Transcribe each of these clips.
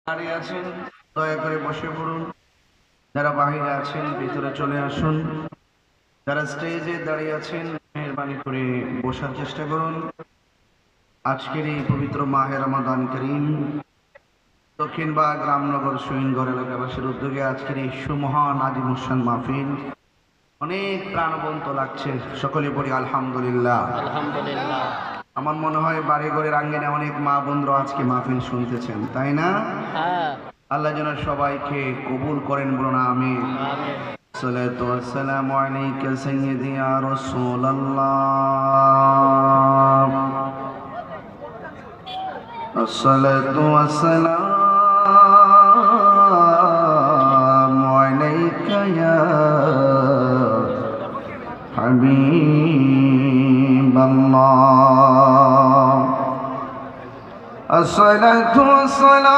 দাঁড়িয়ে আছেন দয়া করে বসে পড়ুন। যারা বাইরে আছেন ভিতরে চলে আসুন। যারা স্টেজে দাঁড়িয়ে আছেন মেহেরবানি করে বসার চেষ্টা করুন। আজকের এই পবিত্র মাহে রমাদান করিম দক্ষিণবাগ রামনগর সুইনগর এলাকাবাসীর উদ্যোগে আজকের এই সুমহান আজিম অনুষ্ঠান মাহফিল অনেক প্রাণবন্ত লাগছে। সকলে পড়ি আলহামদুলিল্লাহ। আলহামদুলিল্লাহ। আমার মনে হয় বাড়ি ঘরের আঙ্গিনে অনেক মা বোনরা আজকে মাহফিল শুনতেছেন, তাই না? হ্যাঁ, আল্লাহ যেন সবাইকে কবুল করেন, বলুন আমিন। আমিন। الصلاة والسلام عليك سيدي يا رسول الله. الصلاة والسلام عليك يا حبيب الله. الصلاة والسلام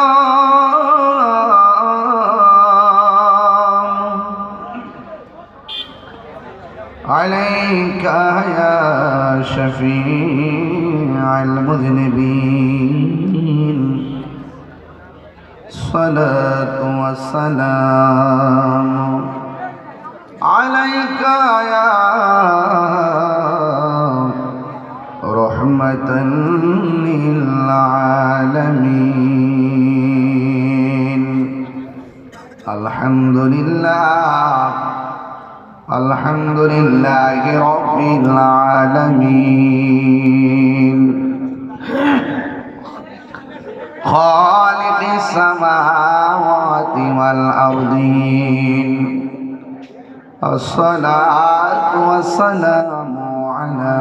عليك يا شفيع المذنبين. الصلاة والسلام عليك يا رحمة للعالمين. الحمد لله الحمد لله رب العالمين خالق السماوات والأرضين. الصلاة والسلام على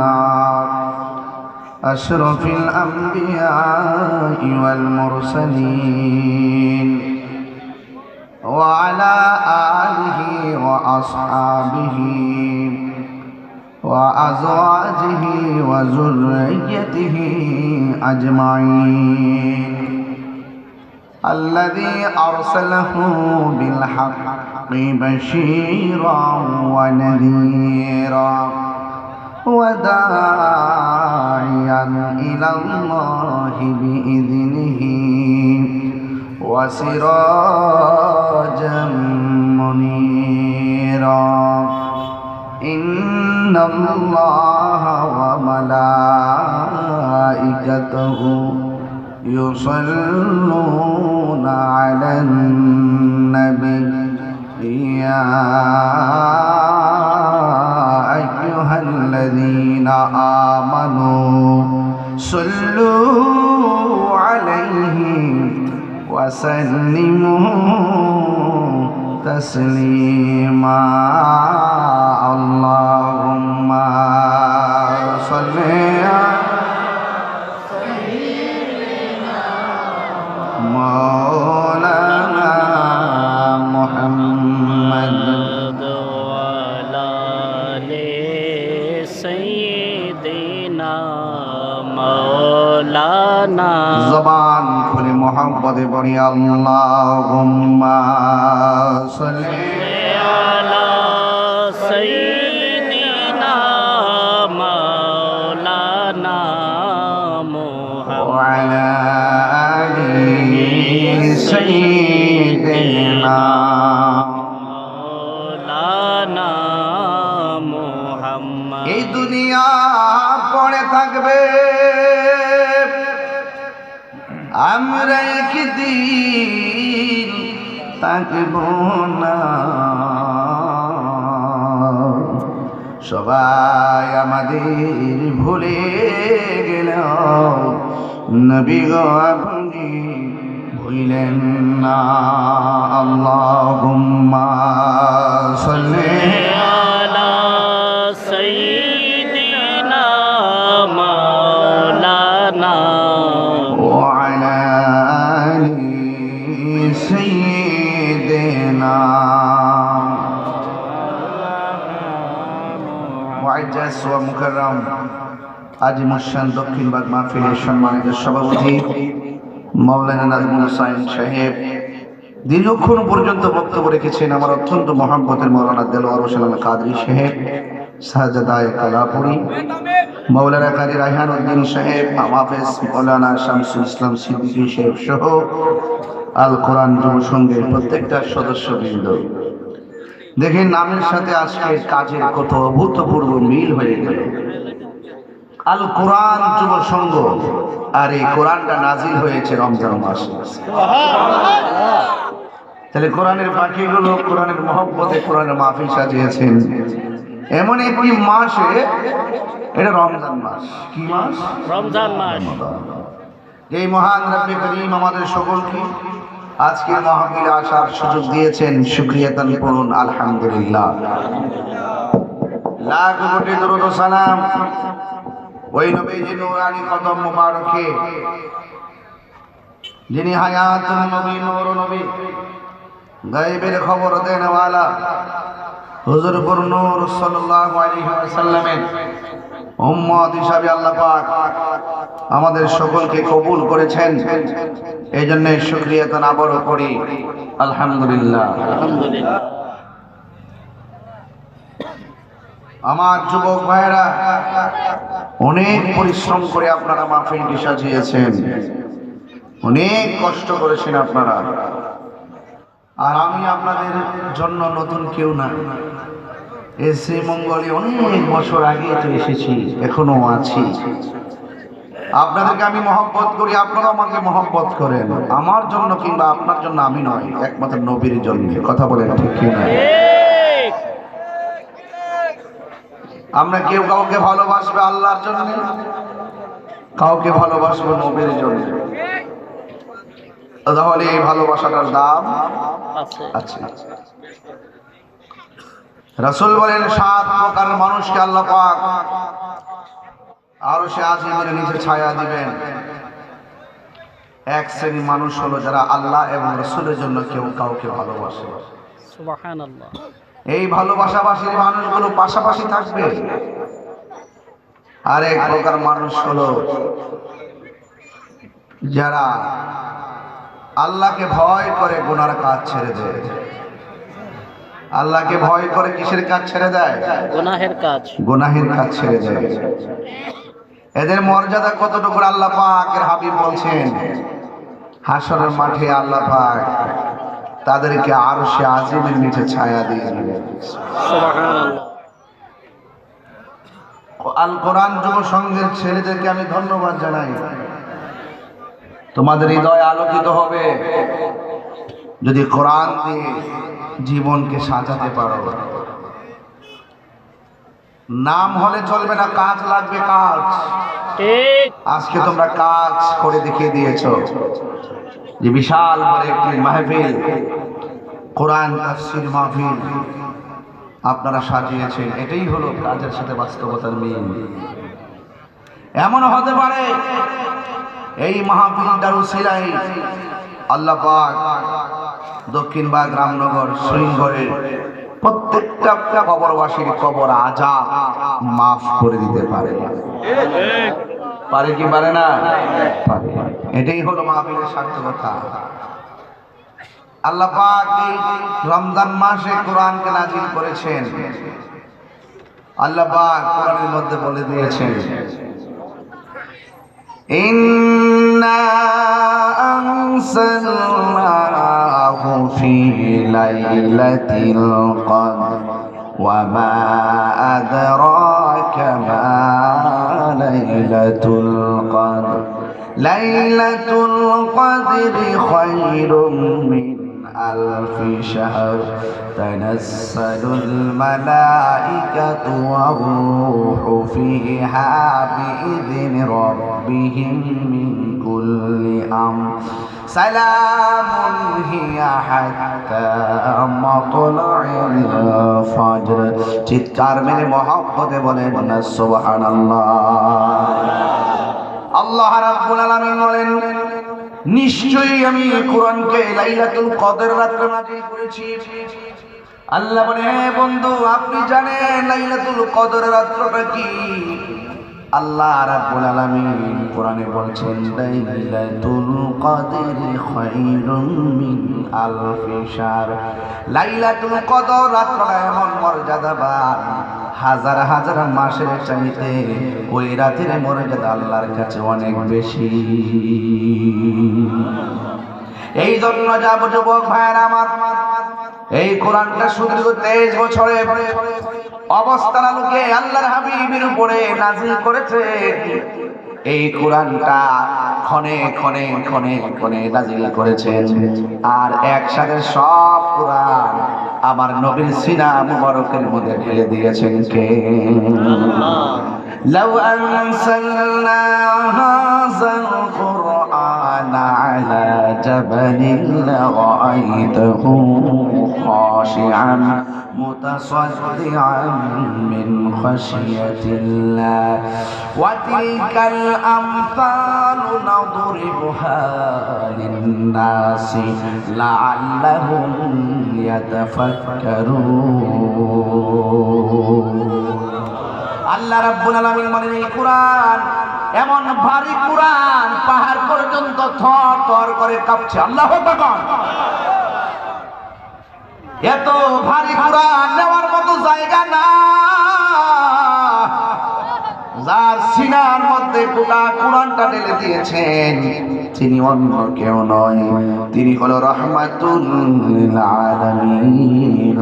أشرف الأنبياء والمرسلين وعلى آله وأصحابه وأزواجه وذريته أجمعين الذي أرسله بالحق بشيرا ونذيرا وداعيا إلى الله بإذنه وسراجا منيرا. إن الله وملائكته يصلون على النبي يا أيها الذين آمنوا صلوا عليه وسلموا تسليما. اللهم صل مولانا محمد وعلى آل سيدنا مولانا. জবান খুলে মোহাম্মদে পড়ি আল্লাহুম্মা সাল্লি على سيدنا مولانا محمد وعلى آله سيدنا. مولانا محمد. এই দুনিয়া পড়ে থাকবে, আমরা একদিন থাকব না। সবাই আমাদের ভুলে গেল, নবী গো আপনি ভুলেন না। আল্লাহুম্মা সাল্লি على سيدنا مولانا وعلى آل سيدنا. মুআজ্জাজ ওয়া মুকাররম আজিম শান দক্ষিণবাগ মাহফিলের সম্মানিত সভাপতি মাওলানা নাজমুল হোসাইন সাহেব দীর্ঘক্ষণ পর্যন্ত বক্তব্য রেখেছেন। আমার অত্যন্ত মহব্বতের মাওলানা দেলোয়ার হোসেন কাদরী সাহেব, সাজাদায়ে কালাপুরি, মাওলানা কাজী রায়হান উদ্দিন সাহেব, হাফেজ মাওলানা শামসুল ইসলাম সিদ্দিকী সাহেব সহ আল কোরআন যুব সংঘের প্রত্যেকটা সদস্যবৃন্দ, দেখেন নামের সাথে আজকে কাজের কত অভূতপূর্ব মিল হয়ে গেল। আল কোরআন যুব সংঘ, আর এই কোরআনটা নাজিল হয়েছে রমজান মাসে। তাহলে কোরআনের বাকিগুলো কোরআনের মহব্বতে কোরআনের মাহফিল সাজিয়েছেন এমন একটি মাসে, এটা রমজান মাস। কি মাস? রমজান মাস। এই মহান রব্বে করিম আমাদের সকলকে আজকে মাহফিলে আসার সুযোগ দিয়েছেন, শুকরিয়া দান করুন আলহামদুলিল্লাহ। লাখ কোটি দরুদ ও সালাম ওই নবীজি নূরানি কদম মুবারকে, যিনি হায়াতুন নবী, নূর নবী, গায়বের খবর দেনওয়ালা হুজুর পুর নূর সাল্লাল্লাহু আলাইহি ওয়াসাল্লামের উম্মত হিসাবে আল্লাহ পাক আমাদের সকলকে কবুল করেছেন। এই জন্য শুকরিয়া তান আবারও করি আলহামদুলিল্লাহ। আলহামদুলিল্লাহ। আমার যুবক ভাইরা, অনেক পরিশ্রম করে আপনারা মাহফিলটি সাজিয়েছেন, অনেক কষ্ট করেছেন আপনারা। আর আমি আপনাদের জন্য নতুন কেউ না, এসে মঙ্গলে অনেক বছর আগে তো এসেছি, এখনো আছি। আপনাদেরকে আমি মহব্বত করি, আপনারা আমাকে মহব্বত করেন। আমার জন্য কিংবা আপনার জন্য আমি নয়, একমাত্র নবীর জন্য। কথা বলেন ঠিক কি না? আমরা কেউ কাউকে ভালোবাসবে আল্লাহর জন্য, কাউকে ভালোবাসবে নবীর জন্য। তাহলে এই ভালোবাসাটার দাম আছে। রাসূল বলেন 7 প্রকার মানুষকে আল্লাহ পাক আরশে আজিমের নিচে ছায়া দিবেন। এক শ্রেণী মানুষ হলো যারা আল্লাহ এবং রাসূলের জন্য কেউ কাউকে ভালোবাসে। সুবহানাল্লাহ। এই ভালোবাসাবাসীর মানুষগুলো পাশাপাশি থাকবে। আর এক প্রকার মানুষ হলো যারা আল্লাহকে ভয় করে গুনার কাজ ছেড়ে দেয়। আল্লাহকে ভয় করে কিসের কাজ ছেড়ে দেয়? গুনাহের কাজ। গুনাহের কাজ ছেড়ে দেয়। এদের মর্যাদা কতটুকু আল্লাহ পাকের হাবিব বলছেন, হাসরের মাঠে আল্লাহ পাক তাদেরকে আরশে আজিমের নিচে ছায়া দিয়ে দিবেন। সুবহানাল্লাহ। আল কোরআন যুব সংঘের ছেলেদেরকে আমি ধন্যবাদ জানাই। তোমাদের হৃদয় আলোকিত হবে যদি কোরআন দিয়ে জীবনকে সাজাতে পারো। নাম হলে চলবে না, কাজ লাগবে, কাজ। ঠিক। আজকে তোমরা কাজ করে দেখিয়ে দিয়েছো। যে বিশাল বড় একটি মাহফিল, কোরআন তাফসীর মাহফিল আপনারা সাজিয়েছেন, এটাই হলো কাজের সাথে বাস্তবতার মিল। এমন হতে পারে এই মাহফিলটার উসিলায় আল্লাহ পাক দক্ষিণ বাগ রামনগর শ্রীনগরের প্রত্যেকটা কবরবাসীর কবর আযাব মাফ করে দিতে পারে। পারে কি পারে না? পারে। এটাই হলো মাহফিলের সার্থকতা। আল্লাহ পাক এই রমজান মাসে কোরআনকে নাযিল করেছেন। আল্লাহ পাক কোরআনের মধ্যে বলে দিয়েছেন, ইন্না আনসালনাহু ফি লাইলাতিল কদর ওয়া মা আদরাকা মা লাইলাতুল কদর লাইলাতুল কদরি খায়রুম মিন আলফি শাহর তানাজ্জালুল মালাইকাতু ওয়ার রূহু ফিহা বিইذনি রাব্বিহিম মিন কুল্লি আমর সালামুন হিয়া হাত্তা মাতলা'ইল ফাজর। চিৎকার মেরে মহব্বতে বলেন না সুবহানাল্লাহ। আল্লাহ রাব্বুল আলামিন বলেন, নিশ্চয়ই আমি কোরআনকে লাইলাতুল কদর রাতে নাযিল করেছি। আল্লাহ বলে, হ্যাঁ বন্ধু, আপনি জানেন লাইলাতুল কদর রাতটা কি? আল্লাহ রাব্বুল আলামিন কোরআনে বলছেন, লাইলাতুল কদরি খায়রুম মিন আলফি শাহর। লাইলাতুল কদর রাতটা এমন মর্যাদাবান, হাজার হাজার মাসের চাইতে ওই রাতের মর্যাদা আল্লাহর কাছে অনেক বেশি। এই জন্য যাব যুবক ভাইয়ের আমার, এই কোরআনটা সুদীর্ঘ 23 বছরে অবস্থান আলোকে আল্লাহর হাবিবের উপরে নাযিল করেছে। এই কোরআনটা ক্ষণে ক্ষণে ক্ষণে ক্ষণে নাযিল করেছেন, আর একসাথে সব কোরআন আমার নবীর সিনা মুবারকের মধ্যে ঢেলে দিয়েছেন কে? لو أنزلنا هذا القرآن على جبل لرأيته خاشعا متصدعا من خشية الله وتلك الأمثال نضربها للناس لعلهم يتفكرون। আল্লাহ রাব্বুল আলামিন বলেন এই কোরআন এমন ভারী কোরআন, পাহাড় পর্যন্ত থর থর করে কাঁপছে। আল্লাহু আকবার। এত ভারী কোরআন নেওয়ার মতো জায়গা না, যার সিনার মধ্যে গোটা কোরআনটা ঢেলে দিয়েছেন তিনি অন্য কেউ নয়, তিনি হলো রাহমাতুল লিল আলামিন।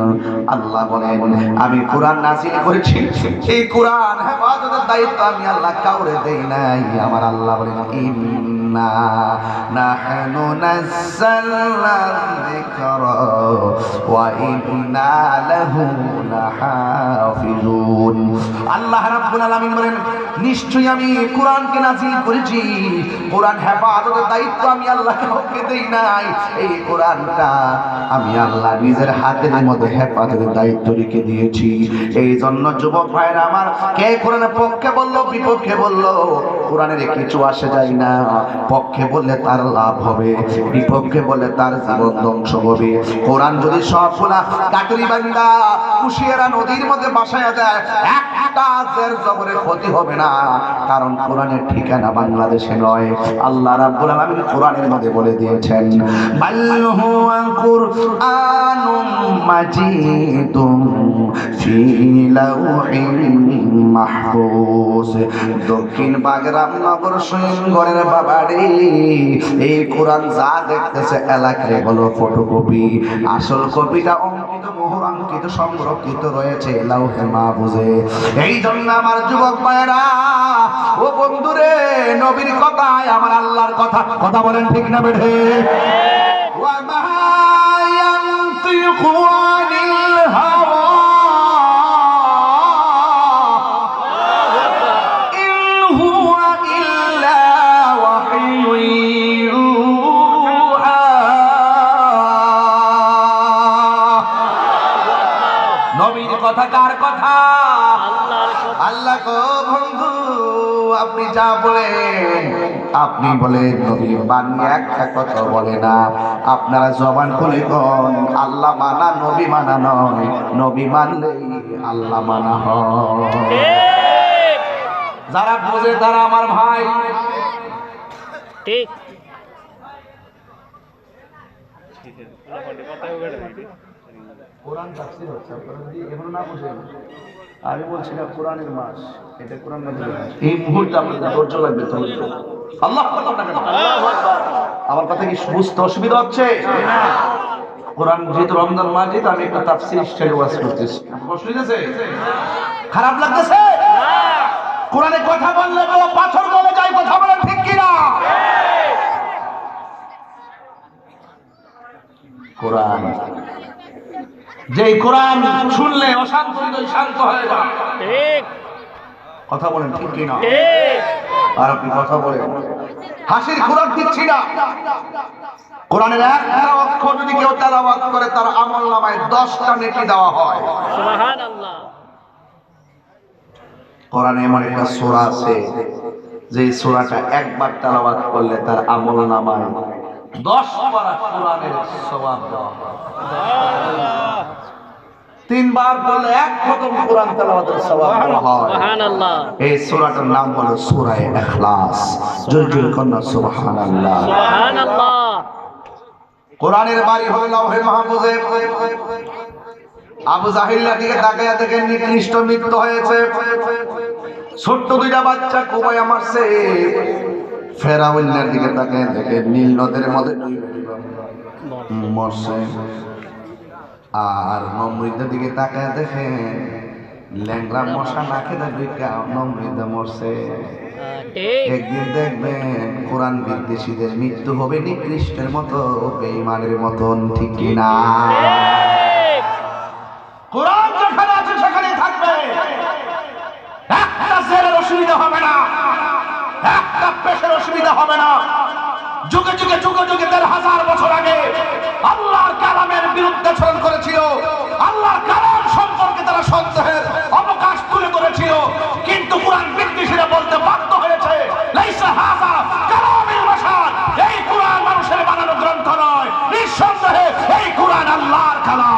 আল্লাহ বলেন আমি কোরআন নাযিল করেছি, এই কোরআন হেফাজতের দায়িত্ব আমি আল্লাহ কাউরে দেই নাই। আমার আল্লাহ বলেন ইন্না নাহনু নাযালনা যিকরা ওয়া ইন্না লাহু লাহাফিজুন। আল্লাহ রাব্বুল আলামিন বলেন নিশ্চয়ই আমি কোরআনকে নাযিল করেছি, কোরআন হেফাজতের দায়িত্ব আমি আল্লাহ কাউকে দেই নাই। এই কোরআনটা আমি আল্লাহ নিজের হাতের মধ্যে হেফাজতের দায়িত্ব রেখে দিয়েছি। এই জন্য যুবক ভাইরা আমার, কে কোরআনের পক্ষে বললো বিপক্ষে বললো কোরআনের কিছু আসে যায় না। পক্ষে বললে তার লাভ হবে, বিপক্ষে বললে তার জীবন ধ্বংস হবে। কোরআন যদি সবগুলা কাটুরি বান্দা কুশিয়ারা নদীর মধ্যে বাসায় দেয়, একটা জের জবরের ক্ষতি হবে না, কারণ কোরআনের ঠিকানা বাংলাদেশে নয়। আল্লাহ রাব্বুল আলামিন কোরআনের মধ্যে বলে দিয়েছেন বাল হুয়া কুরআনুম মাজিদুম ফি লাউহিন মাহফুজ। দক্ষিণ বাগেরহাট নগর সৈয়দগড়ের বাবারে এই কোরআন যা দেখতেছে এলাকায় বলো ফটোকপি, আসল কপিটা অঙ্কিত মোহর অঙ্কিত সংরক্ষিত রয়েছে লাউহে মাহফুজে। এই জন্য আমার যুবক ভাইরা ও বন্ধুরে, নবীর কথায় আমার আল্লাহর কথা, কথা বলেন ঠিক না বেঠে? ওয়া মা ইয়ানতিকু আনিল হাওয়া ইন হুয়া ইল্লা ওয়াহয়ুন ইউহা। নবীর কথা কার কথা? আল্লাহ গো বন্ধু, আপনি যা বলেন আপনি বলেন, নবী বানিয়ে একটা কথা বলে না। আপনারা জবান খুলে কোন আল্লাহ মানা নবী মানা নয়, নবী মানলেই আল্লাহ মানা হয়। যারা বোঝে তারা আমার ভাই। ঠিক কোরআন তাফসীর হচ্ছে, আপনারা যদি এখনো না বুঝেন, আমি বলছি না কোরআনের মাস, এটা কোরআন মাসের মাস। এই মুহূর্তে আপনাদের ধৈর্য লাগবে তো। আল্লাহু আকবার না কেন? আল্লাহু আকবার। আমার কথা কি বুঝতে অসুবিধা হচ্ছে? না। কোরআন যেহেতু রমজান মাস, যেহেতু আমি একটা তাফসীর স্টাইলে ওয়াজ করতেছি, কষ্ট হইতেছে? খারাপ লাগতেছে? না। কোরআনে কথা বললে বলো পাথর গলে যায়, কথা বলেন ঠিক কি না? কোরআন, যেই কোরআন শুনলে অশান্ত হৃদয় শান্ত হয়ে যায়। ঠিক কথা বলেন ঠিক কি না? ঠিক। আর আপনি কথা বলেন, হাসির খোরাক দিচ্ছি না। কোরআনের একটা অক্ষর যদি কেউ তেলাওয়াত করে তার আমলনামায় 10টা নেকি দেওয়া হয়। সুবহানাল্লাহ। কোরআনে এমন একটা সূরা আছে যে সূরাটা একবার তেলাওয়াত করলে তার আমলনামায় 10 পারা কোরআনের সওয়াব দেওয়া হয়। তিনবার বললে এক খতম কোরআন তেলাওয়াতের সওয়াব দেওয়া হয়। সুবহানাল্লাহ। এই সূরাটার নাম হলো সূরা ইখলাস। জোরে জোরে কন্যা সুবহানাল্লাহ। সুবহানাল্লাহ। কোরআনের বাড়ি হলো লাউহে মাহফুজে। আবু জাহিল্লার দিকে তাকায়া দেখেন নিকৃষ্ট মৃত্যু হয়েছে। ছোট্ট দুইটা বাচ্চা কুবাইয়া মারছে। ফেরাউনের দিকে তাকায়া দেখেন নীল নদের মধ্যে মরছে। আর নমরুদের দিকে তাকায় দেখেন ল্যাংড়া মশা না খেতে দুইটা নমরুদ মরছে। ঠিক। একদিন দেখবেন কোরআন বিদ্বেষীদের মৃত্যু হবে নিকৃষ্টের মতো, বেঈমানের মতন, ঠিক কিনা? ঠিক। কোরআন যেখানে আছে সেখানে থাকবে, একটা জেলের অসুবিধা হবে না, একটা পেশের অসুবিধা হবে না। যুগে যুগে 1000 বছর আগে আল্লাহর কালামের বিরুদ্ধে আচরণ করেছিল, আল্লাহর কালাম সম্পর্কে তারা সন্দেহের অবকাশ তুলে ধরেছিল, কিন্তু কোরআন বিদ্বেষীরা বলতে বাধ্য হয়েছে লাইসা হাযা কালামিল বাশার, এই কোরআন মানুষের বানানো গ্রন্থ নয়, নিঃসন্দেহে এই কোরআন আল্লাহর কালাম।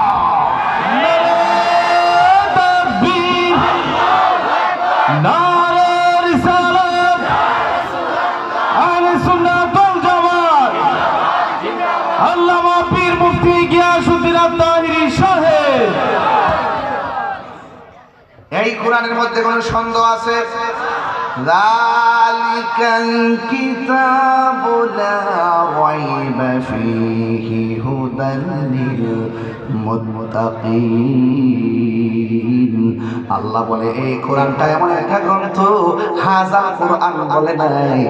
এই কোরআনের মধ্যে কোন সন্দেহ আছে? যালিকাল কিতাবু লা রাইবা ফীহি হুদাল লিল মুত্তাকিন। আল্লাহ বলে এই কোরআনটা এমন একটা গ্রন্থ, হাযাল কোরআন বলে নাই,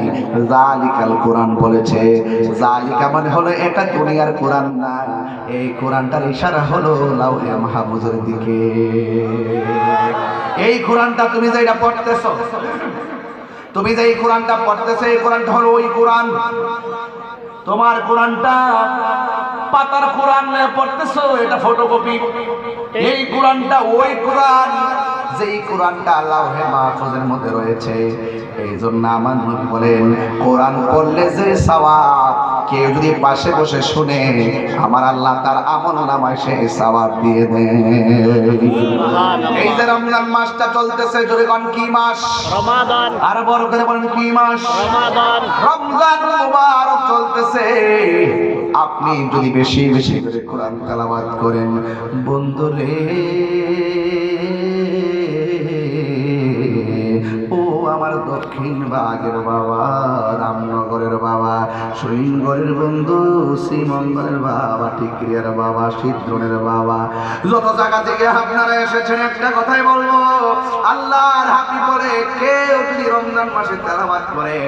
যালিকাল কোরআন বলেছে। যালিকা মানে হলো এটা দুনিয়ার কোরআন না, এই কোরআনটার ইশারা হলো লাউহে মাহফুজের দিকে। এই কোরআনটা তুমি যে এটা পড়তেছো, তুমি যে এই কোরআনটা পড়তেছো, এই কোরআনটা হলো ওই কোরআন। তোমার কোরআনটা পাতার কোরআন পড়তেছো, এটা ফটোকপি। এই কোরআনটা ওই কোরআন, যেই কোরআনটা লাউহে মাহফুজের মধ্যে রয়েছে। এই জন্য আমার নবী বলেন কোরআন পড়লে যে সওয়াব, কেউ যদি পাশে বসে শুনে আমার আল্লাহ তার আমল নামায় সেই সওয়াব দিয়ে দেন। এই যে রমজান মাসটা চলতেছে, জোরে কোন কি মাস? রমাদান। আর বড় করে বলেন কি মাস? রমাদান। রমজান মুবারক চলতেছে। আপনি যদি বেশি বেশি করে কোরআন তেলাওয়াত করেন, বন্ধুরে ও আমার দক্ষিণ ভাগের বাবা, রামনগরের বাবা, সৈনগরের বন্ধু, শ্রীমঙ্গলের বাবা, টিকরিয়ার বাবা, সিদ্ধনের বাবা, যত জায়গা থেকে আপনারা এসেছেন, একটা কথাই বলবো, আল্লাহর হাবিব বলে কেউ যদি রমজান মাসে তেলাওয়াত করে,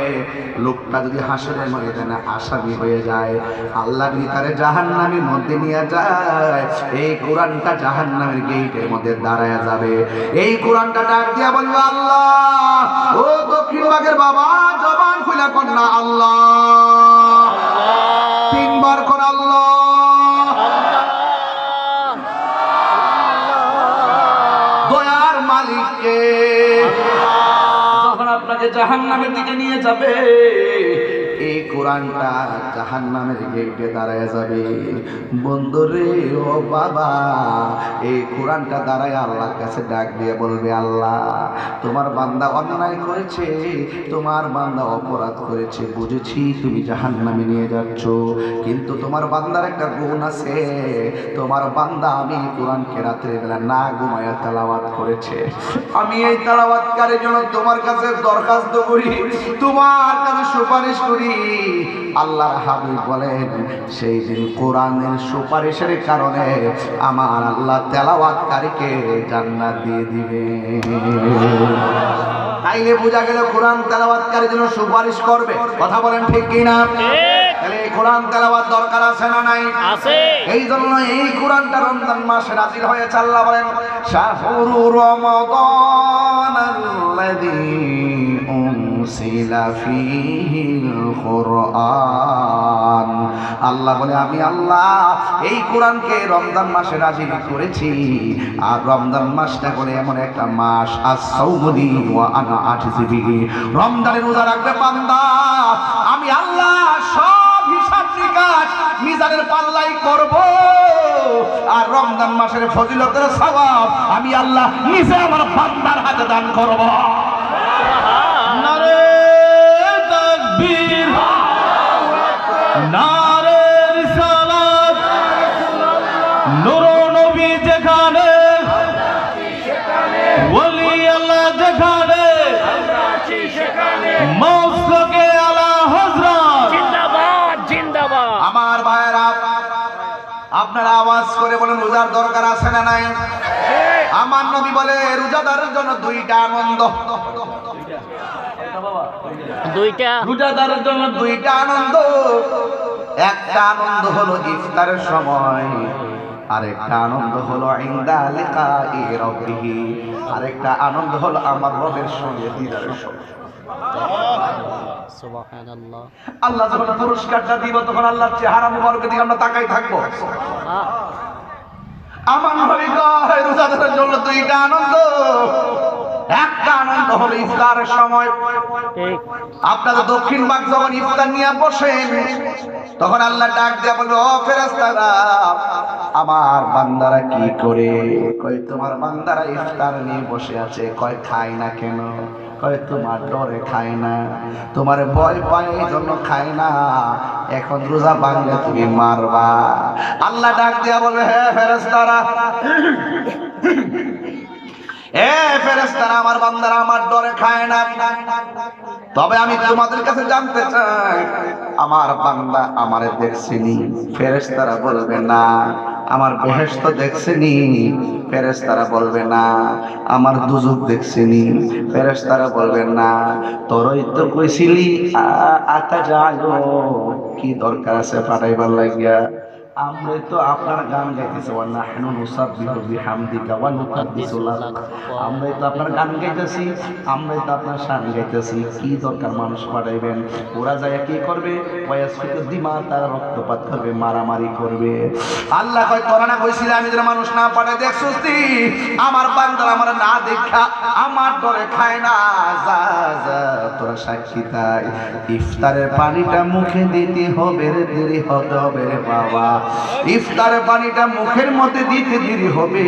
লোকটা যদি হাসরের ময়দানে আসামি হয়ে যায়, আল্লাহ যদি তারে জাহান্নামের মধ্যে নিয়ে যায়, এই কোরআনটা জাহান্নামের গেটের মধ্যে দাঁড়ায় যাবে। এই কোরআনটা ডাক দিয়া বলবো আল্লাহ, ও দক্ষিণ ভাগের বাবা, জবান খুলে কর না আল্লাহ, তিনবার কর আল্লাহ। দয়ার মালিককে যখন আপনাকে জাহান্নামের দিকে নিয়ে যাবে, এই কোরআনটা জাহান্নামের গেটে দাঁড়ায় যাবে। বন্ধুরে ও বাবা, এই কোরআনটা দাঁড়ায় আল্লাহর কাছে ডাক দিয়ে বলবে আল্লাহ, তোমার বান্দা অন্যায় করেছে, তোমার বান্দা অপরাধ করেছে, বুঝেছি তুমি জাহান্নামে নিয়ে যাচ্ছ, কিন্তু তোমার বান্দার একটা গুণ আছে, তোমার বান্দা আমি কোরআনকে রাতের বেলা না ঘুমায়া তেলাওয়াত করেছে, আমি এই তেলাওয়াতকারীর জন্য তোমার কাছে দরখাস্ত করি, তোমার কাছে সুপারিশ করি। আল্লাহর হাবিব বলেন সেই দিন কোরআনের সুপারিশের কারণে আমার আল্লাহ তেলাওয়াতকারীকে জান্নাত দিয়ে দিবে। তাইলে বোঝা গেল কোরআন তেলাওয়াতকারীর জন্য সুপারিশ করবে। কথা বলেন ঠিক কিনা? তাহলে এই কোরআন তেলাওয়াত দরকার আছে না নাই? আছে। এই জন্য এই কোরআনটা রমজান মাসে নাযিল হয়েছে। আল্লাহ বলেন শাহরু রমাদানাল্লাযী উনসিলা ফীহিল কুরআন। আল্লাহ বলে আমি আল্লাহ এই কোরআনকে রমজান মাসে নাযিল করেছি, আর রমজান মাসটা করে এমন একটা মাস, আস-সাওমুলি ওয়া আনা আজজি বিহি, রমজানের রোজা রাখবে বান্দা, আমি আল্লাহ সব হিসাব নিকাশ মিজানের পাল্লাই করব, আর রমজান মাসের ফজিলতের সওয়াব আমি আল্লাহ নিজে আমার বান্দার হাতে দান করব। নারে তাকবীর, নারে রিসালাত, নূর নবী যেখানে, ওলি আল্লাহ যেখানে, মসলকে আলা হযরত জিন্দাবাদ জিন্দাবাদ। আমার ভাইরা আপনারা আওয়াজ করে বলেন রোজার দরকার আছে না নাই? আমার নবী বলে রোজাদারের জন্য দুইটা আনন্দ। দুইটা। রোজাদারের জন্য দুইটা আনন্দ। একটা আনন্দ হলো ইফতারের সময়, আরেকটা আনন্দ হলো ইনদা লিকাই রাব্বিহি, আরেকটা আনন্দ হলো আমার রবের সঙ্গে দিদারের সময়। সুবহানাল্লাহ। আল্লাহ যখন পুরস্কারটা দিব তখন আল্লাহর চেহারা মুবারকের দিকে আমরা তাকাই থাকবো। আমার নবী কয় রোজাদারের জন্য দুইটা আনন্দ। একটা আনন্দ হলো ইফতারের সময়। ঠিক। আপনারা দক্ষিণ ভাগ যখন ইফতার নিয়ে বসেন তখন আল্লাহ ডাক দিয়ে বলবে ও ফেরেশতারা আমার বান্দারা কি করে? কয় তোমার বান্দারা ইফতার নিয়ে বসে আছে। কয় খায় না কেন? কয় তোমার ডরে খায় না, তোমার ভয় পায় এই জন্য খায় না, এখন রোজা ভাঙলে তুমি মারবা। আল্লাহ ডাক দিয়া বলবে হে ফেরেশতারা, এ ফেরেশতারা আমার বান্দারা আমার ডরে খায় না, তবে আমি তোমাদের কাছে জানতে চাই আমার বান্দা আমারে দেখছেনি? ফেরেশতারা বলবে না। আমার বেহেশত দেখছেনি? ফেরেশতারা বলবে না। আমার দুজক দেখছেনি? ফেরেশতারা বলবে না। তোরই তো কইছিলি আতা জানো কি দরকার আছে পাঠাইবার লাগিয়া? আমরাই তো আপনার গান গাইতেছি, ওয়া নাহনু নুসাব্বিহু বিহামদিকা ওয়া নুকাদ্দিসু লাক। আমরাই তো আপনার গান গাইতেছি, আমরাই তো আপনার শান গাইতেছি, কি দরকার মানুষ পাঠাইবেন? ওরা যায় কি করবে? ওয়াসফিকু দিমা, তারা রক্তপাত করবে, মারামারি করবে। আল্লাহ কয় তোরা না কইছিলি আমি যেন মানুষ না পাঠাই? দেখছস তুই আমার বান্দারা আমার না দেখা আমার ডরে খায় না। যা যা তোরা সাক্ষী তাই ইফতারের পানিটা মুখে দিতে হবে রে, দেরি হতে হবে রে বাবা। ইফতারের পানিটা মুখের মধ্যে দিতে দেরি হবে,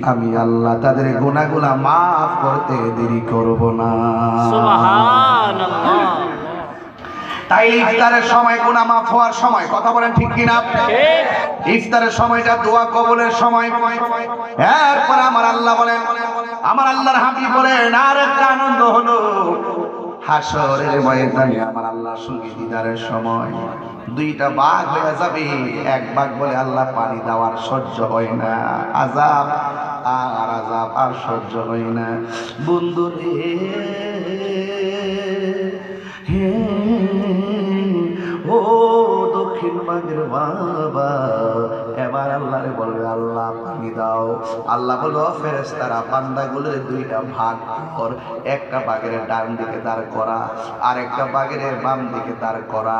আমি আল্লাহ তাদের গুনাহগুলো মাফ করতে দেরি করব না। সুবহানাল্লাহ। তাই ইফতারের সময় গুনাহ মাফ হওয়ার সময়, কথা বলেন ঠিক কিনা? ঠিক। ইফতারের সময়টা দোয়া কবুলের সময়। এরপরে আমার আল্লাহ বলেন, আমার আল্লাহর হাবিব বলেন আর একটা আনন্দ হলো হাসরের ময়দানে আমার আল্লাহর সঙ্গে দিদারের সময়। দুইটা ভাগ হয়ে যাবে। এক ভাগ বলে আল্লাহ পানি দেওয়ার সহ্য হয় না, আযাব আর সহ্য হয় না। বন্ধু রে হে ও দক্ষিণ ভাগের বাবা, এবার আল্লাহরে বলবে আল্লাহ পানি দাও। আল্লাহ বলবে ফেরেশতারা বান্দাগুলোর দুইটা ভাগ কর, একটা ভাগের ডান দিকে দাঁড় করা আর একটা ভাগের বাম দিকে দাঁড় করা।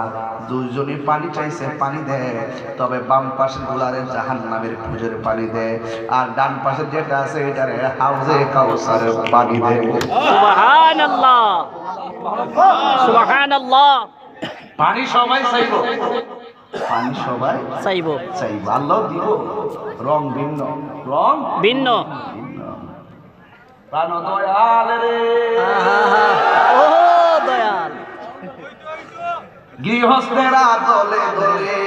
দুইজনই পানি চাইছে, পানি দেয়, তবে বাম পাশের গুলারে জাহান্নামের খুঁজের পানি দেয়, আর ডান পাশে যেটা আছে এটারে হাউজে কাউসারের পানি দেয়। সুবহানাল্লাহ। সুবহানাল্লাহ। পানি সবাই চাইব, পানি সবাই চাইব, চাইব, আল্লাহ দিব। রং ভিন্ন, রং ভিন্ন। প্রাণ দয়াল রে ও দয়াল। গৃহস্থেরা দলে দলে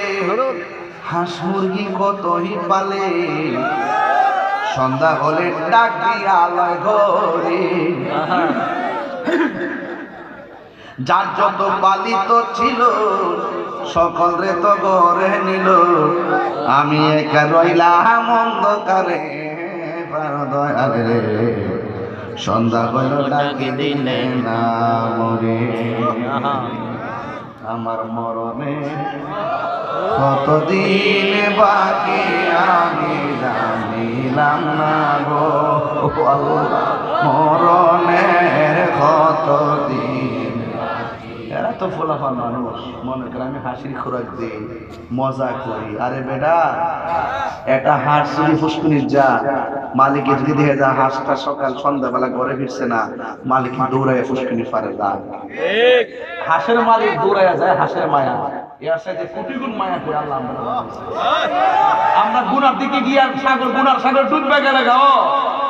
হাঁস মুরগি কতই পালে, সন্ধ্যা হলে ডাক দিয়া আলয় ঘরে। যার যত পালিত ছিল সকল রে তো ঘরে নিল, আমি একা রইলাম অন্ধকারে। প্রাণ দয়াল রে সন্ধ্যা হইল ডাকি দিলে না মরে, আমার মরণে কতদিন বাকি আমি জানিলাম না গো আল্লাহ, মরণের কতদিন। এরা তো ফোলাফান মানুষ, মনে করে আমি হাসির খোরাক দিই, মজা করি। আরে বেটা, একটা হাঁস চুরি ফুসকুনির যা, মালিকে যদি দেখে যা হাঁসটা সকাল সন্ধ্যাবেলা ঘরে ফিরছে না, মালিক দৌড়াইয়া ফুসকুনি পারে যা। হাঁসের মালিক দৌড়াইয়া যায়, হাঁসের মায়া এর সাথে কোটি গুণ মায়া করে আল্লাহ আমরা গুনার দিকে গিয়ে সাগর, গুনার সাগর ডুববে গেলে গাও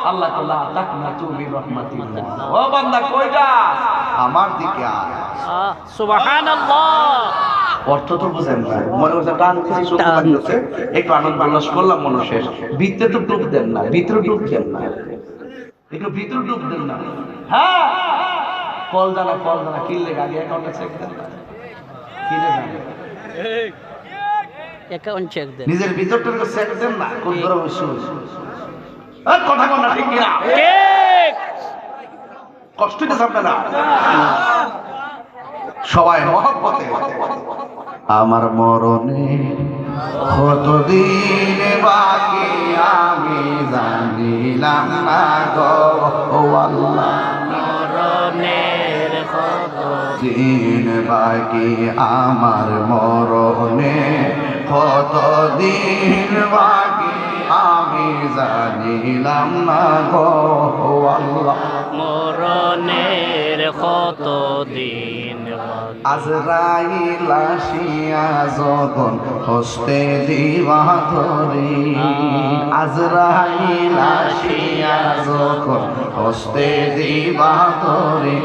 আল্লাহ তাআলা তাকনা তুমি রহমাতিল্লাহ। ও বান্দা কই যাস? আমার দিকে আয়। সুবহানাল্লাহ। অর্থ তো বুঝেন না, মনে হচ্ছে টান খুশি সুখ লাগতেছে, একটু আনন্দ উল্লাস করলাম, মনে শেষ। ভিতরে তো ডুব দেন না, ভিতরে ডুব দেন না, একটু ভিতরে ডুব দেন না। হ্যাঁ কল জানা কিনলে আগে অ্যাকাউন্টে চেক দেন না, কিনে জানা অ্যাকাউন্ট চেক দেন। নিজের ভিতরটাকে চেক দেন না, কোন ধরে হইছে আর কথা বল না, ঠিক কিনা? ঠিক। কষ্ট দিতে সামনে না, সবাই মহব্বতে। আমার মরণে কতদিন বাকি আমি জানিলাম না গো আল্লাহ, মরণের কত দিন বাকি আমার মরণে কতদিন বাকি আমি জানিলাম না গো আল্লাহ, মরণের কত দিন আজরাইল আসিয়া যখন হস্তে দিবা ধরে, আজরাইল আসিয়া যখন হস্তে দিবা ধরে,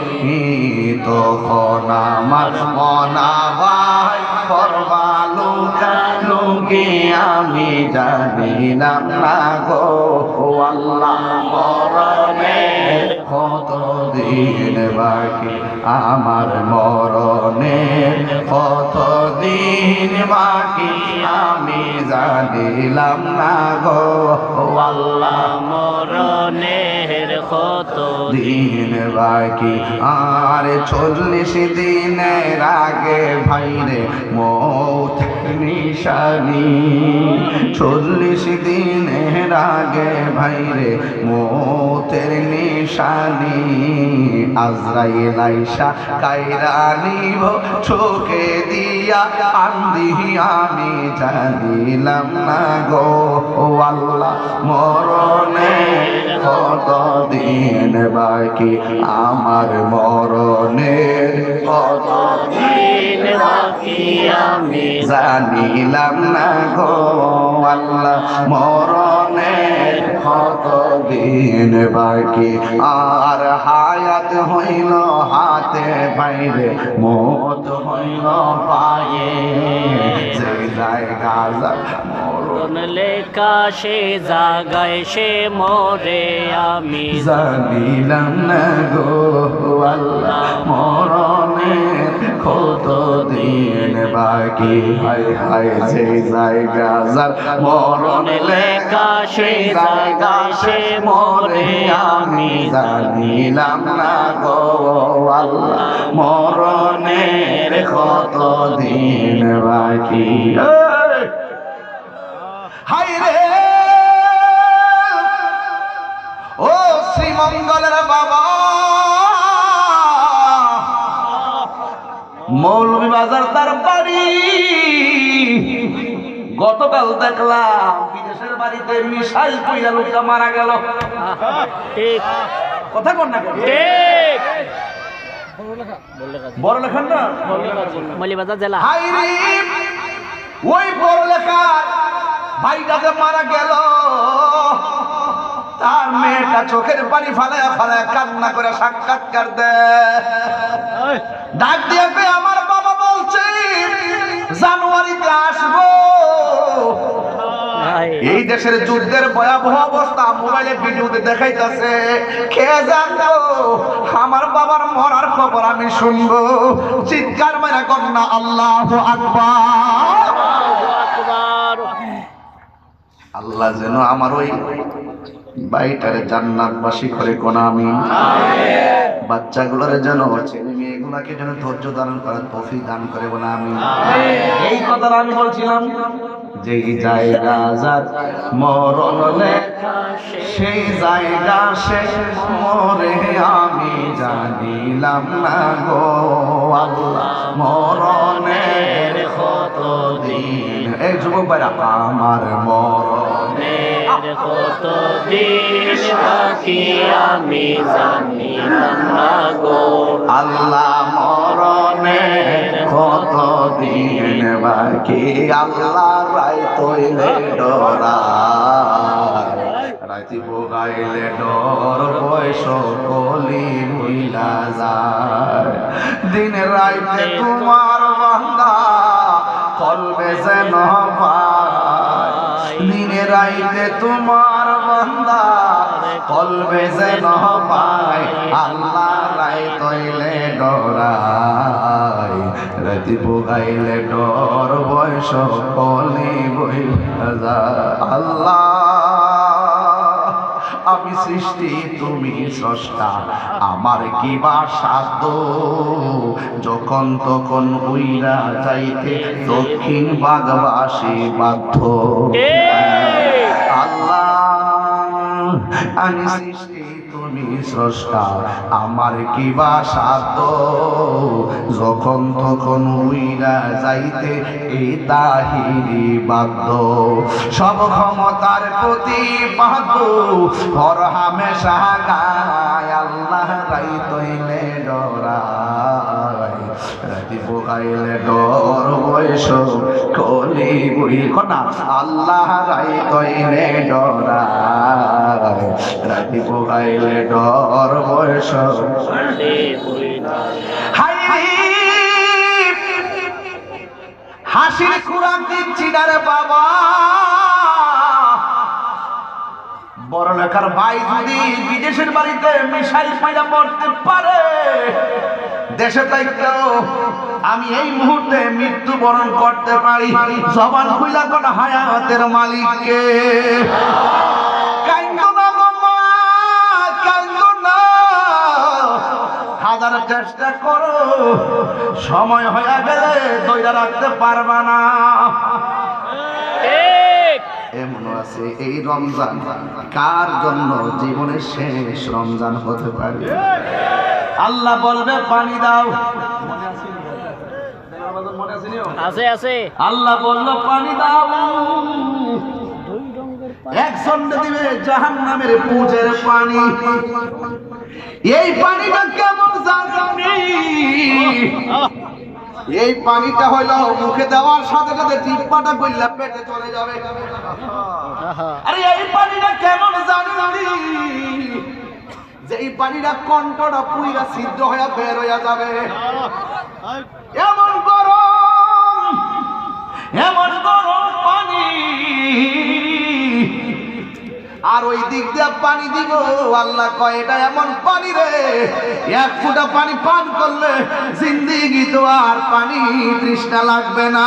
তখন আমার মনাবাই করবালু কালুকে আমি জানিলাম না গো আল্লাহ, মরণের কত দিন বাকি আমার মরণের কত দিন বাকি আমি জানিলাম না গো আল্লাহ, মরণের কত দিন বাকি আর 40 দিনের আগে ভাইরে মৌত নিশানি, 40 দিনের আগে ভাইরে মৌতের নিশানি, আজরাইল আইসা কাইরা নিব চোখে দিয়া আন্দি আমি জানিলাম না গো আল্লাহ, মরণের কত দিন বাকি আমার মরণের কত দিন বাকি আমি জানিলাম না গো আল্লাহ, মরণের কত দিন বাকি আর হায়াত হইল হাতে বাইরে মত হইল পায়ে, যে জায়গা মরণ লেখা সে জাগায় সে মরে আমি জানিলাম না গো আল্লাহ, মরণের কত দিন বাকি হায় হায়, যে জায়গা যার মরণ লেখা সেই জায়গা সে মরে আমি জানিলাম না গো আল্লাহ, মরণের কত দিন বাকি। হায় রে ও শ্রীমঙ্গলের বাবা, মৌলভীবাজার তার বাড়ি, গতকাল দেখলাম বিদেশের বাড়িতে মিসাইল কইরা লোকটা মারা গেল। ঠিক কথা কন না কেন? ঠিক বড় লেখান না, মৌলভীবাজার জেলা। হাই রে ওই বড় লেখা ভাইটা যে মারা গেল, তার মেয়েটা চোখের পানি ফালায়া ফালায়া কান্না করে সাক্ষাৎকার দেয়, ডাক দিয়ে কয়, আমার বাবা বলছে জানুয়ারিতে আসবো। এই দেশের যুদ্ধের ভয়াবহ অবস্থা মোবাইলে ভিডিওতে দেখাইতেছে, কে জানতো আমার বাবার মরার খবর আমি শুনবো, চিৎকার মারা কন্যা আল্লাহু আকবার। আল্লাহ যেন আমার ওই বাইটারে জান্নাতবাসী করে কোন আমি, বাচ্চাগুলোর যেন ছেলে মেয়েগুলাকে যেন ধৈর্য ধারণ করার তৌফিক দান করে বলে আমি। এই কথাটা আমি বলছিলাম, যেই জায়গা যার মরণ লেখা সেই জায়গা সে মরে আমি জানিলাম না গো আল্লাহ, মরণের কত দিন। এই যুবক ভাইরা, আমার মরণের কত দিন বাকি আমি জানিলাম না গো আল্লাহ, মরণের কত দিন বাকি আল্লাহ, রায় তৈলে ডরা রাইতি বোগাইলে ডর বয়স কলি হইলা যায়, দিন রাইতে তোমার বান্দা কলবে যেন পায়, দিন রাইতে তোমার বান্দা কলবে যেন পায় আল্লাহ রায় তৈলে ডরাই রাতি পোগাইলে ডর বয়স কলি বই আল্লাহ আমি সৃষ্টি তুমি স্রষ্টা আমার কি বা সাধ্য যখন তখন উইরা যাইতে দক্ষিণ বাগবাসী বাধ্য আল্লাহ আমি সৃষ্টি তুমি স্রষ্টা আমার কি বা সাধ্য যখন তখন উইরা যাইতে এই তাহিরি বাধ্য সব ক্ষমতার প্রতি বাধ্য হর হামেশা গায় আল্লাহ রাই তৈলে ডরাই রাতি পোকাইলে ডর বয়স কলি বুড়ি কনা আল্লাহ রাই তৈলে ডরাই রাতি পোকাইলে ডর বয়স হাসির খুরাক দিচ্ছি না রে বাবা বড় লেখার ভাই যদি বিদেশের বাড়িতে মিসাইল পাইরা পড়তে পারে দেশে থাকতেও আমি এই মুহূর্তে মৃত্যুবরণ করতে পারি জবান খুইলা কোন হায়াতের মালিককে হাজার চেষ্টা করো সময় হয়ে গেলে দইরা রাখতে পারবা না এমন আছে এই রমজান কার জন্য জীবনের শেষ রমজান হতে পারে আল্লাহ বলবে পানি দাও আছে আছে আল্লাহ বললো পানি দাও একজন দিবে জাহান্নামের পূজের পানি এই পানিটা কেমন জানি এই পানিটা হইলো মুখে দেওয়ার সাথে সাথে টিপ্পাটা কইলা পেটে চলে যাবে আরে এই পানিটা কেমন জানি যে এই পানিটা কণ্ঠটা পুইরা সিদ্ধ হয়ে বের হয়ে যাবে এমন গরম পানি আর ওই দিক দিয়ে পানি দিব আল্লাহ কয় এটা এমন পানি রে এক ফোঁটা পানি পান করলে জিন্দেগি তো আর পানি তৃষ্ণা লাগবে না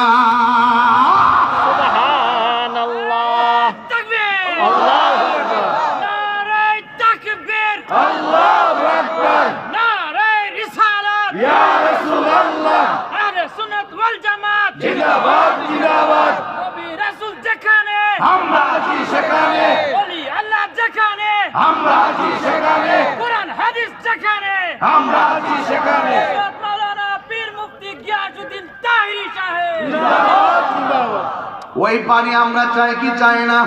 সুবহানাল্লাহ তাকবীর আল্লাহু আকবার নারে তাকবীর আল্লাহু আকবার নারে রিসালাত ইয়া রাসূলুল্লাহ আহলে সুন্নাত ওয়াল জামাত জিন্দাবাদ জিন্দাবাদ নবী রাসূল যেখানে আমরা আছি সেখানে ওলি আল্লাহ যেখানে আমরা আছি সেখানে কোরআন হাদিস যেখানে আমরা আছি সেখানে মাওলানা পীর মুফতি গিয়াসউদ্দিন তাহিরি সাহেব জিন্দাবাদ জিন্দাবাদ ওই পানি আমরা চাই কি চাই না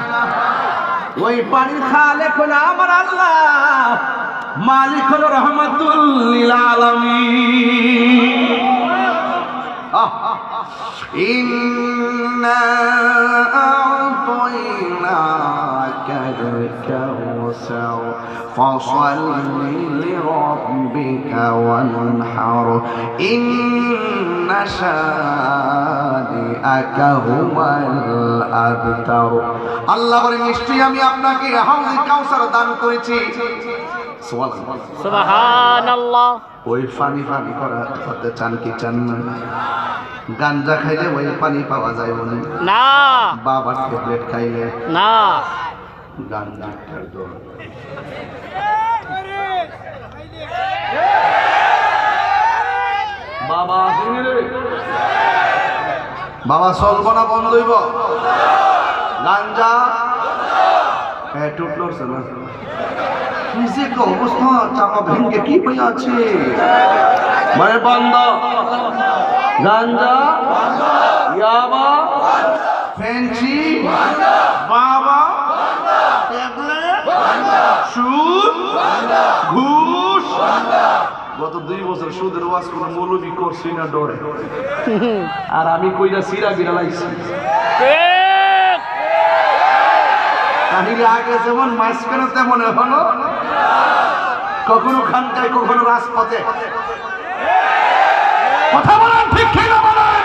ওই পানির খালেক হলো আমার আল্লাহ মালিক হলো রহমাতুল লিল আলামিন ইন্না আ'তাইনাকাল কাউসার ফাসাল্লি লিরাব্বিকা ওয়ানহার ইন্না শানিআকা হুয়াল আবতার আল্লাহ বলে নিশ্চয়ই আমি আপনাকে হাউজে কাউসার দান করেছি সুবহানাল্লাহ ওই পানি করতে চান কি চান না গাঞ্জা খাইলে ওই পানি পাওয়া যায় বলে না বাবার ট্যাবলেট খাইলে না গাঞ্জা বাবা বাবা চলব না বন্ধ হইব গাঞ্জা টুটলো না ফিজিক অবস্থা চাপা ভেঙে কি হয়ে আছে মানে বন্ধ গাঞ্জা ইয়াবা ফেন্সি বাবা ট্যাবলেট সুদ ঘুষ গত 2 বছর সুদের ওয়াজ কোনো মৌলবি করছি না ডরে আর আমি কইরা সিরা বিড়ালাইছি ঠিক তাহলে আগে যেমন মাঝখানে তেমন এখনো কখনো খানকায় কখনো রাজপথে কথা বলেন ঠিক কি না বলেন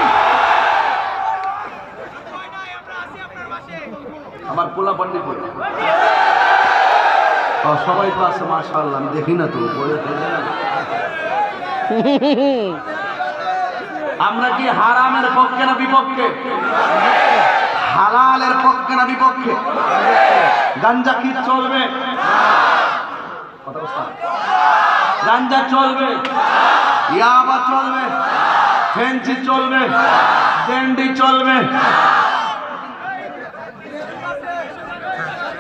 আমার পোলা পন্ডিত সবাই তো আছে মাশাআল্লাহ, আমি দেখি না তো আমরা কি হারামের পক্ষে না বিপক্ষে? হালালের পক্ষে না বিপক্ষে? গাঞ্জা কি চলবে? গাঞ্জা চলবে, ইয়াবা চলবে, ফেন্সি চলবে, ক্যান্ডি চলবে।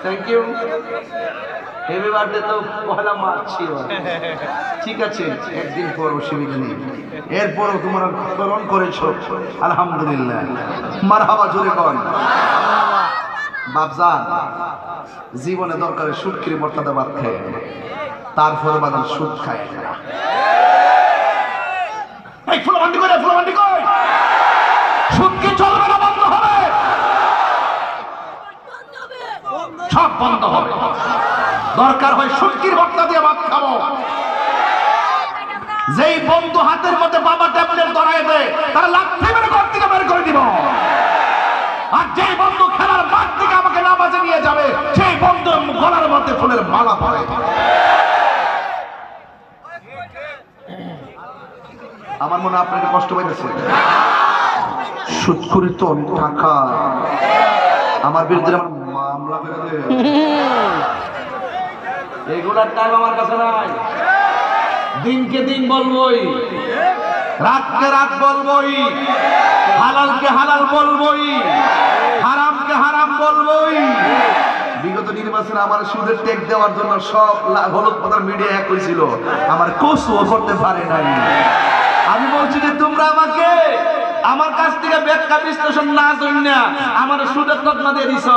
Thank you. হ্যাপি বার্থডে তো পয়লা মার্চ ছিল, ঠিক আছে, একদিন পর অসুবিধা নেই। এরপরও তোমরা গ্রহণ করেছো, আলহামদুলিল্লাহ। মারহাবা, জোরে কন। বাপজান, জীবনে দরকারে সুটকির বর্তাতে ভাত খায়, তারপরে বাদাম সুদ খায় না। এই ফুলবান্ডি কই, ফুলবান্ডি কই? সুদ কি চলবে না বন্ধ হবে? সব বন্ধ হবে। দরকার হয় সুটকির বর্তা দিয়ে ভাত খাবো। যেই বন্ধু হাতের মধ্যে বাবা ট্যাবলেট ধরায় দেয়, তারা লাঠি মেরে ঘর থেকে বের করে দিব। আর যেই বন্ধু খেলার মাঠ থেকে আমাকে নামাজে নিয়ে যাবে, সেই বন্ধু গলার মধ্যে ফুলের মালা পরে। আমার মনে হয় আপনাকে কষ্ট পাইতেছে। সুদখুরি তো অনেক টাকা, আমার বিরুদ্ধে মামলা বেরোবে। এগুলার টাইম আমার কাছে নাই। দিনকে দিন বলবোই, রাতকে রাত বলবোই, হালালকে হালাল বলবোই, হারামকে হারাম বলবোই। বিগত নির্বাচনে আমার সুদের টেক দেওয়ার জন্য সব হলুদ পাতার মিডিয়া এক হয়েছিল, আমার কসুও করতে পারে নাই। আমি বলছি যে তোমরা আমাকে আমার কাছ থেকে ব্যাখ্যা বিশ্লেষণ না জন্য আমার সুদের তকমা দিয়ে দিছ।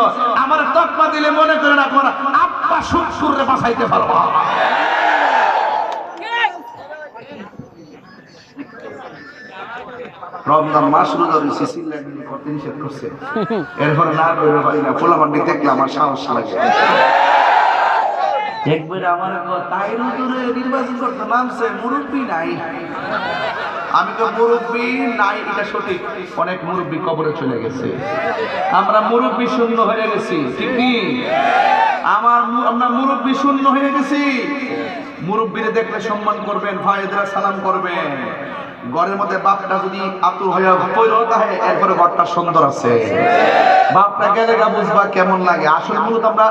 আমার তকমা দিলে মনে করে না তোমার আব্বা সুদ করে বাঁচাইতে পারবা। রমজান মাস রোজা দিয়েছি, সিল্লানি করতে নিষেধ করছে, এরপরে না বেরোতে পারি না। ফুলামান্ডি দেখলে আমার সাহস লাগে। একবার আমার তাইরও দূরে নির্বাচন করতে নামছে, মুরব্বী নাই। আমি তো মুরব্বী নাই, এটা সঠিক। অনেক মুরব্বী কবরে চলে গেছে, আমরা মুরব্বী শূন্য হয়ে গেছি, ঠিক নেই? আমরা মুরব্বী শূন্য হয়ে গেছি। মুরব্বীরে দেখলে সম্মান করবেন, ভাইদেরা সালাম করবেন। ঘরের মধ্যে বাপটা যদি আতুর হইয়া পয়রা থাকে, এরপরে ঘরটা সুন্দর আছে। বাপটা গেলে গা বুঝবা কেমন লাগে। আসলে মূলত আমরা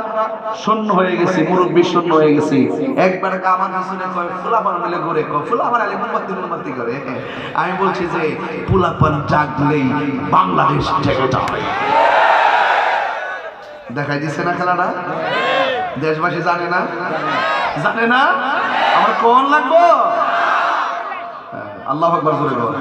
শূন্য হয়ে গেছি, মুরব্বী শূন্য হয়ে গেছি। একবার আমার পিছনে কয় ফুলাপান মিলে ঘুরে, ফুলাপান আলে মোমবাতি করে। আমি বলছি যে ফুলাপান জাগলেই বাংলাদেশ থেকে যাবে। দেখাই দিচ্ছে না খেলাটা? দেশবাসী জানে না, জানে না? আমার কোন লাগবো? আল্লাহু আকবার জোরে বল।